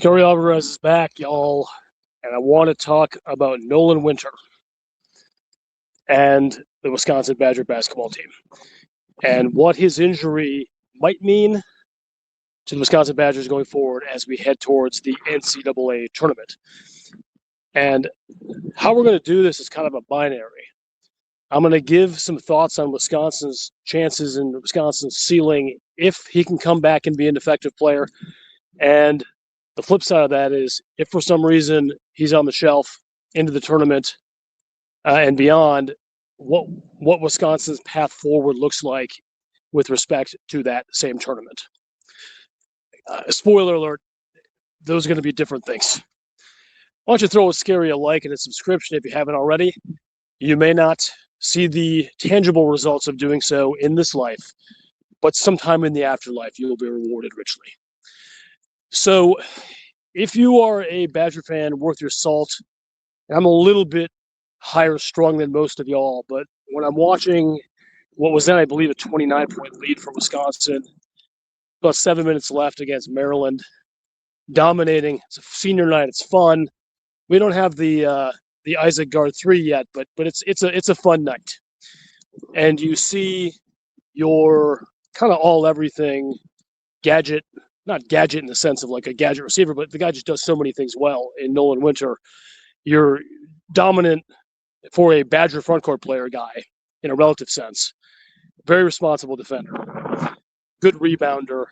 Scary Alvarez is back, y'all, and I want to talk about Nolan Winter and the Wisconsin Badger basketball team and what his injury might mean to the Wisconsin Badgers going forward as we head towards the NCAA Tournament. And how we're going to do this is kind of a binary. I'm going to give some thoughts on Wisconsin's chances and Wisconsin's ceiling if he can come back and be an effective player. And the flip side of that is if for some reason he's on the shelf into the tournament and beyond, what Wisconsin's path forward looks like with respect to that same tournament. Spoiler alert, those are going to be different things. Why don't you throw a Scary a like and a subscription if you haven't already? You may not see the tangible results of doing so in this life, but sometime in the afterlife, you will be rewarded richly. So if you are a Badger fan worth your salt, and I'm a little bit higher strung than most of y'all, but when I'm watching what was then, I believe, a 29-point lead for Wisconsin, about 7 minutes left against Maryland, dominating. It's a senior night. It's fun. We don't have the Isaac Guard 3 yet, but it's a fun night. And you see your kind of all everything gadget, not gadget in the sense of like a gadget receiver, but the guy just does so many things well in Nolan Winter. You're dominant for a Badger front court player guy in a relative sense. Very responsible defender. Good rebounder.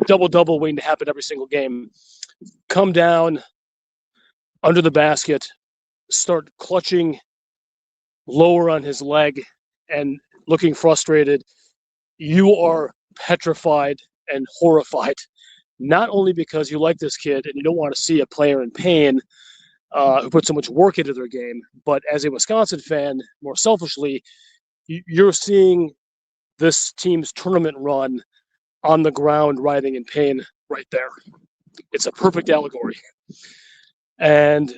Double-double waiting to happen every single game. Come down under the basket, start clutching lower on his leg and looking frustrated. You are petrified and horrified, not only because you like this kid and you don't want to see a player in pain who put so much work into their game, but as a Wisconsin fan, more selfishly, you're seeing this team's tournament run on the ground writhing in pain right there. It's a perfect allegory. And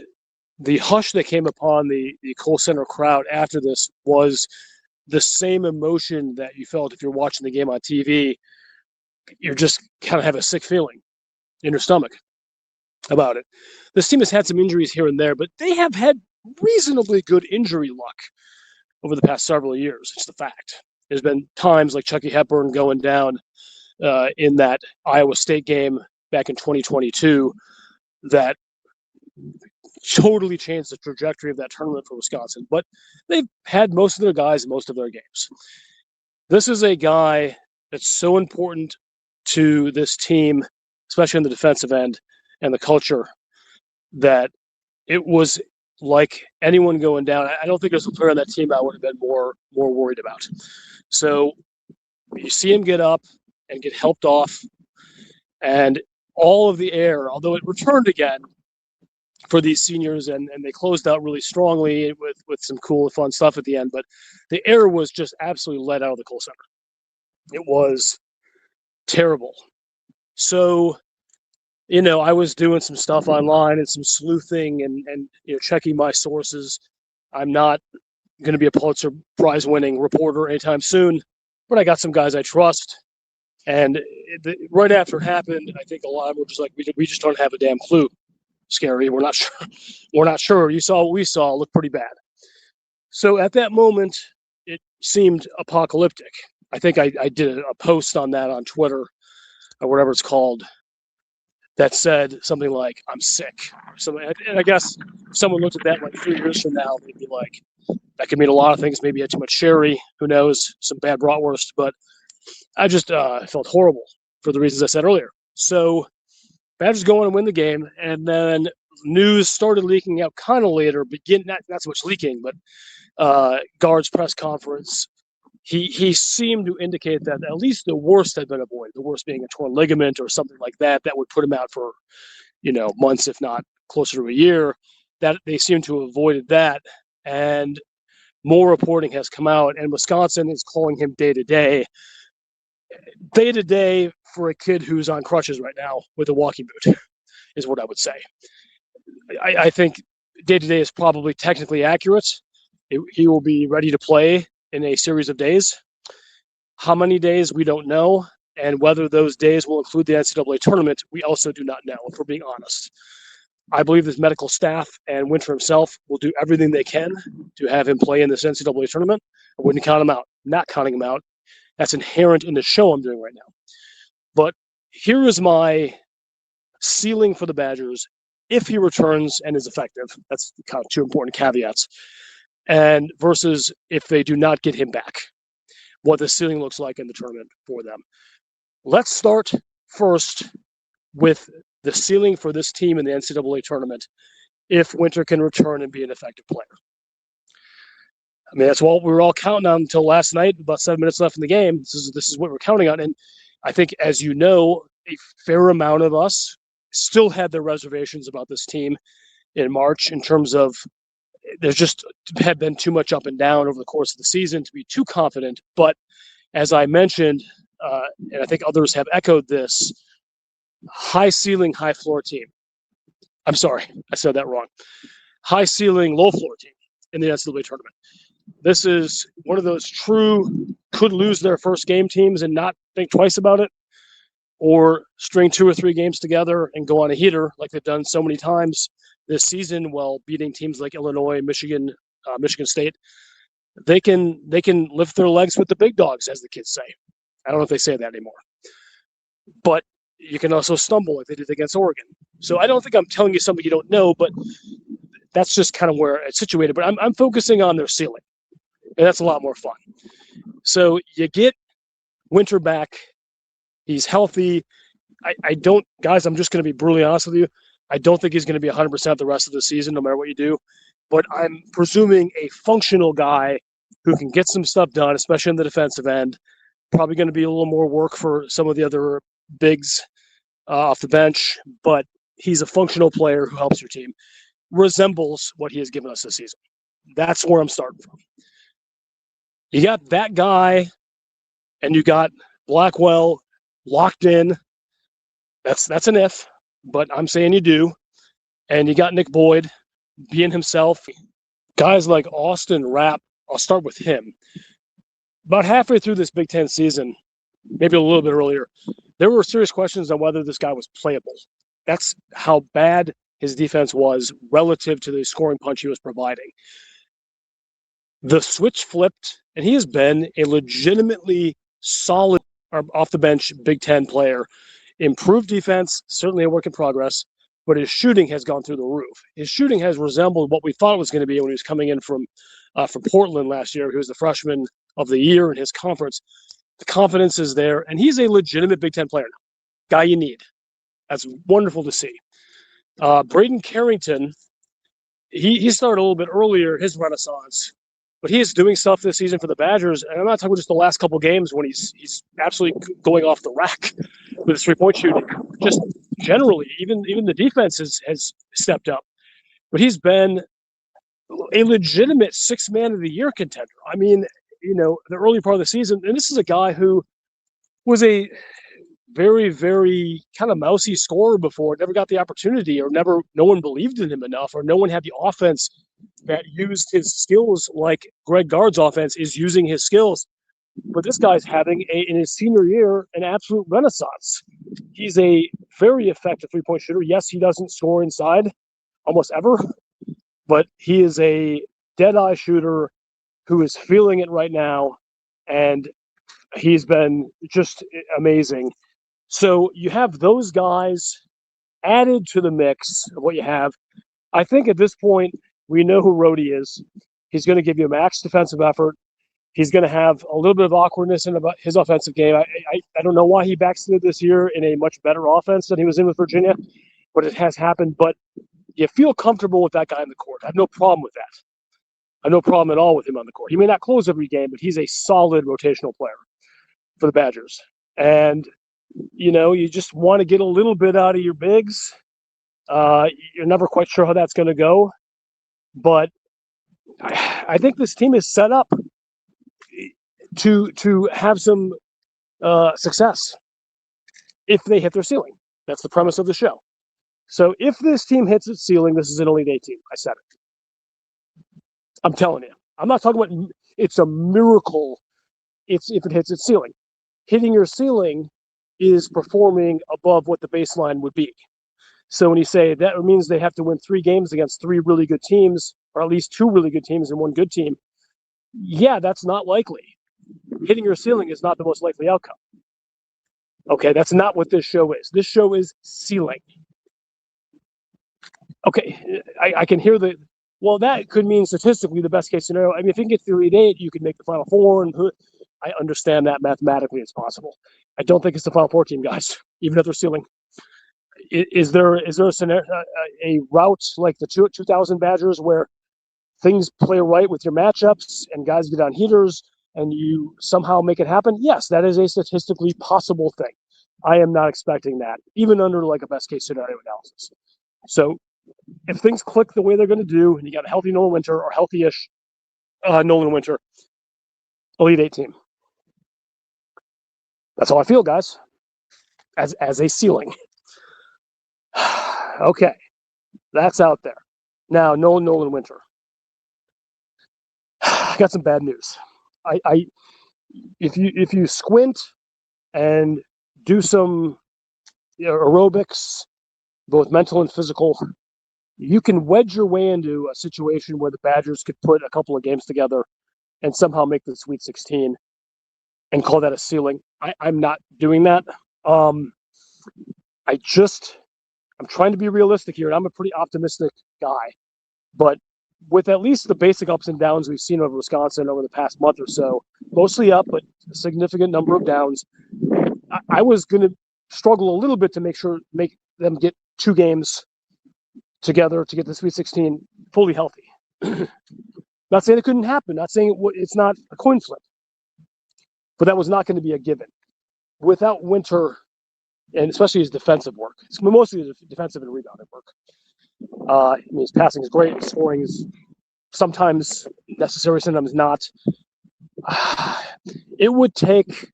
the hush that came upon the Kohl Center crowd after this was the same emotion that you felt if you're watching the game on TV. You just kind of have a sick feeling in your stomach about it. This team has had some injuries here and there, but they have had reasonably good injury luck over the past several years. It's the fact. There's been times like Chucky Hepburn going down in that Iowa State game back in 2022 that totally changed the trajectory of that tournament for Wisconsin. But they've had most of their guys in most of their games. This is a guy that's so important to this team, especially on the defensive end and the culture, that it was like anyone going down. I don't think there's a player on that team I would have been more worried about. So you see him get up and get helped off, and all of the air, although it returned again for these seniors, and they closed out really strongly with some cool and fun stuff at the end, but the air was just absolutely let out of the Kohl Center. It was terrible. So, I was doing some stuff online and some sleuthing and checking my sources. I'm not going to be a Pulitzer Prize winning reporter anytime soon, but I got some guys I trust. And right after it happened, I think a lot of them were just like, we just don't have a damn clue. Scary. We're not sure. We're not sure. You saw what we saw. It looked pretty bad. So at that moment, it seemed apocalyptic. I think I did a post on that on Twitter or whatever it's called that said something like, I'm sick. Or something. And I guess if someone looked at that like 3 years from now, they'd be like, that could mean a lot of things. Maybe you had too much sherry. Who knows? Some bad bratwurst. But I just felt horrible for the reasons I said earlier. So Badgers go on and win the game, and then news started leaking out kind of later. Not so much leaking, but Guard's press conference. He seemed to indicate that at least the worst had been avoided. The worst being a torn ligament or something like that would put him out for months, if not closer to a year. That they seem to have avoided that, and more reporting has come out, and Wisconsin is calling him day to day. Day to day for a kid who's on crutches right now with a walking boot is what I would say. I think day to day is probably technically accurate. He will be ready to play in a series of days. How many days, we don't know. And whether those days will include the NCAA tournament, we also do not know, if we're being honest. I believe this medical staff and Winter himself will do everything they can to have him play in this NCAA tournament. I wouldn't count him out. Not counting him out. That's inherent in the show I'm doing right now. But here is my ceiling for the Badgers if he returns and is effective. That's kind of two important caveats. And versus if they do not get him back, what the ceiling looks like in the tournament for them. Let's start first with the ceiling for this team in the NCAA tournament if Winter can return and be an effective player. I mean, that's what we were all counting on until last night, about 7 minutes left in the game. This is what we're counting on. And I think, as you know, a fair amount of us still had their reservations about this team in March in terms of there's just had been too much up and down over the course of the season to be too confident. But as I mentioned, and I think others have echoed this, high ceiling, high floor team. I'm sorry, I said that wrong. High ceiling, low floor team in the NCAA tournament. This is one of those true could lose their first game teams and not think twice about it, or string 2 or 3 games together and go on a heater like they've done so many times this season while beating teams like Illinois, Michigan, Michigan State. They can lift their legs with the big dogs, as the kids say. I don't know if they say that anymore. But you can also stumble like they did against Oregon. So I don't think I'm telling you something you don't know, but that's just kind of where it's situated. But I'm focusing on their ceiling, and that's a lot more fun. So you get Winter back. He's healthy. I don't, guys, I'm just going to be brutally honest with you. I don't think he's going to be 100% the rest of the season, no matter what you do. But I'm presuming a functional guy who can get some stuff done, especially in the defensive end. Probably going to be a little more work for some of the other bigs off the bench, but he's a functional player who helps your team. Resembles what he has given us this season. That's where I'm starting from. You got that guy, and you got Blackwell locked in. That's an if, but I'm saying you do. And you got Nick Boyd being himself. Guys like Austin Rapp, I'll start with him. About halfway through this Big Ten season, maybe a little bit earlier, there were serious questions on whether this guy was playable. That's how bad his defense was relative to the scoring punch he was providing. The switch flipped, and he has been a legitimately solid off-the-bench Big Ten player. Improved defense, certainly a work in progress, but his shooting has gone through the roof. His shooting has resembled what we thought it was going to be when he was coming in from Portland last year. He was the freshman of the year in his conference. The confidence is there, and he's a legitimate Big Ten player now. Guy you need. That's wonderful to see. Braden Carrington, he started a little bit earlier, his renaissance, but he is doing stuff this season for the Badgers, and I'm not talking just the last couple games when he's absolutely going off the rack with his three-point shooting. Just generally, even the defense has stepped up. But he's been a legitimate six-man of the year contender. I mean, the early part of the season, and this is a guy who was a very, very kind of mousy scorer before, never got the opportunity, or no one believed in him enough, or no one had the offense that used his skills like Greg Gard's offense is using his skills. But this guy's having, in his senior year, an absolute renaissance. He's a very effective three-point shooter. Yes, he doesn't score inside almost ever, but he is a dead-eye shooter who is feeling it right now, and he's been just amazing. So you have those guys added to the mix of what you have. I think at this point, we know who Rhodey is. He's going to give you a max defensive effort. He's going to have a little bit of awkwardness in about his offensive game. I don't know why he backslid this year in a much better offense than he was in with Virginia, but it has happened. But you feel comfortable with that guy in the court. I have no problem with that. I have no problem at all with him on the court. He may not close every game, but he's a solid rotational player for the Badgers. And, you just want to get a little bit out of your bigs. You're never quite sure how that's going to go. But I think this team is set up to have some success if they hit their ceiling. That's the premise of the show. So if this team hits its ceiling, this is an Elite Eight team. I said it. I'm telling you. I'm not talking about it's a miracle if it hits its ceiling. Hitting your ceiling is performing above what the baseline would be. So when you say that means they have to win 3 games against 3 really good teams, or at least 2 really good teams and 1 good team, yeah, that's not likely. Hitting your ceiling is not the most likely outcome. Okay, that's not what this show is. This show is ceiling. Okay, I can hear the, well, that could mean statistically the best case scenario. I mean, if you can get through Elite Eight, you can make the Final Four, and I understand that mathematically it's possible. I don't think it's the Final Four team, guys, even if they're ceiling. Is there a scenario, a route like the 2000 Badgers where things play right with your matchups and guys get on heaters and you somehow make it happen? Yes, that is a statistically possible thing. I am not expecting that, even under like a best case scenario analysis. So if things click the way they're going to do, and you got a healthy Nolan Winter or healthy-ish Nolan Winter, Elite Eight team. That's how I feel, guys. As a ceiling. Okay, that's out there. Now, Nolan Winter. I got some bad news. If you squint and do some aerobics, both mental and physical, you can wedge your way into a situation where the Badgers could put a couple of games together and somehow make the Sweet 16 and call that a ceiling. I'm not doing that. I'm trying to be realistic here, and I'm a pretty optimistic guy. But with at least the basic ups and downs we've seen over Wisconsin over the past month or so, mostly up, but a significant number of downs, I was going to struggle a little bit to make them get 2 games together to get the Sweet 16 fully healthy. Not saying it couldn't happen, not saying it's not a coin flip, but that was not going to be a given. Without Winter, and especially his defensive work, it's mostly defensive and rebounding work. I mean, his passing is great, his scoring is sometimes necessary, sometimes not. It would take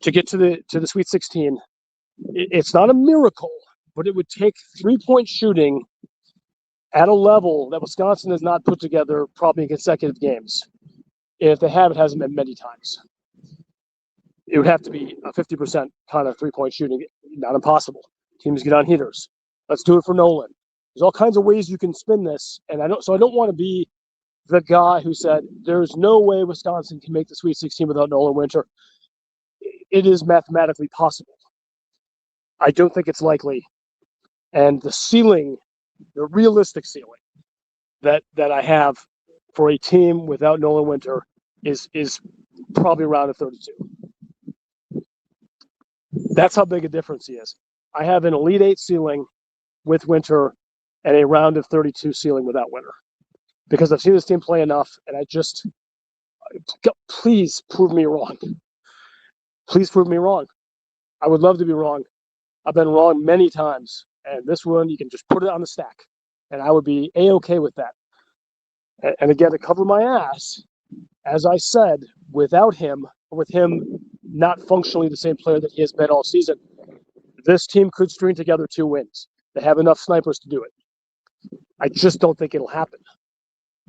to get to the Sweet 16. It's not a miracle, but it would take 3-point shooting at a level that Wisconsin has not put together probably in consecutive games. If they have, it hasn't been many times. It would have to be a 50% kind of 3-point shooting. Not impossible. Teams get on heaters. Let's do it for Nolan. There's all kinds of ways you can spin this, and I don't want to be the guy who said there's no way Wisconsin can make the Sweet 16 without Nolan Winter. It is mathematically possible. I don't think it's likely, and the ceiling, the realistic ceiling that I have for a team without Nolan Winter is probably around a 32. That's how big a difference he is. I have an Elite Eight ceiling with Winter and a round of 32 ceiling without Winter, because I've seen this team play enough, and please prove me wrong. Please prove me wrong. I would love to be wrong. I've been wrong many times, and this one, you can just put it on the stack, and I would be A-okay with that. And again, to cover my ass, as I said, without him, or with him not functionally the same player that he has been all season, this team could string together 2 wins. They have enough snipers to do it. I just don't think it'll happen,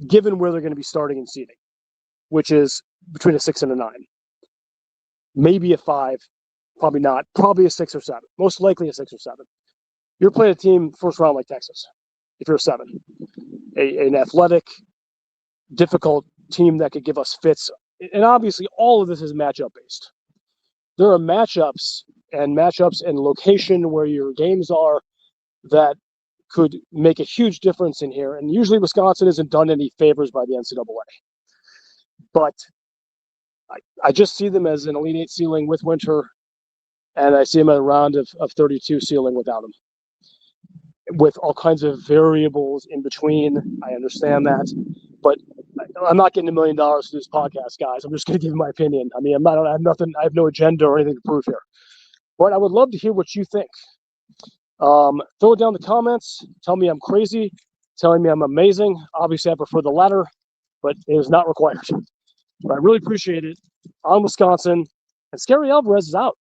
given where they're going to be starting in seeding, which is between a 6 and a 9. Maybe a 5, probably not. Probably a 6 or 7. Most likely a 6 or 7. You're playing a team first round like Texas, if you're a 7. An athletic, difficult team that could give us fits. And obviously, all of this is matchup-based. There are matchups and location where your games are that could make a huge difference in here. And usually Wisconsin isn't done any favors by the NCAA. But I just see them as an Elite Eight ceiling with Winter, and I see them at a round of 32 ceiling without him, with all kinds of variables in between. I understand that. But I'm not getting $1 million to do this podcast, guys. I'm just going to give you my opinion. I mean, I have no agenda or anything to prove here. But I would love to hear what you think. Throw it down in the comments. Tell me I'm crazy. Telling me I'm amazing. Obviously, I prefer the latter, but it is not required. But I really appreciate it. On Wisconsin, and Scary Alvarez is out.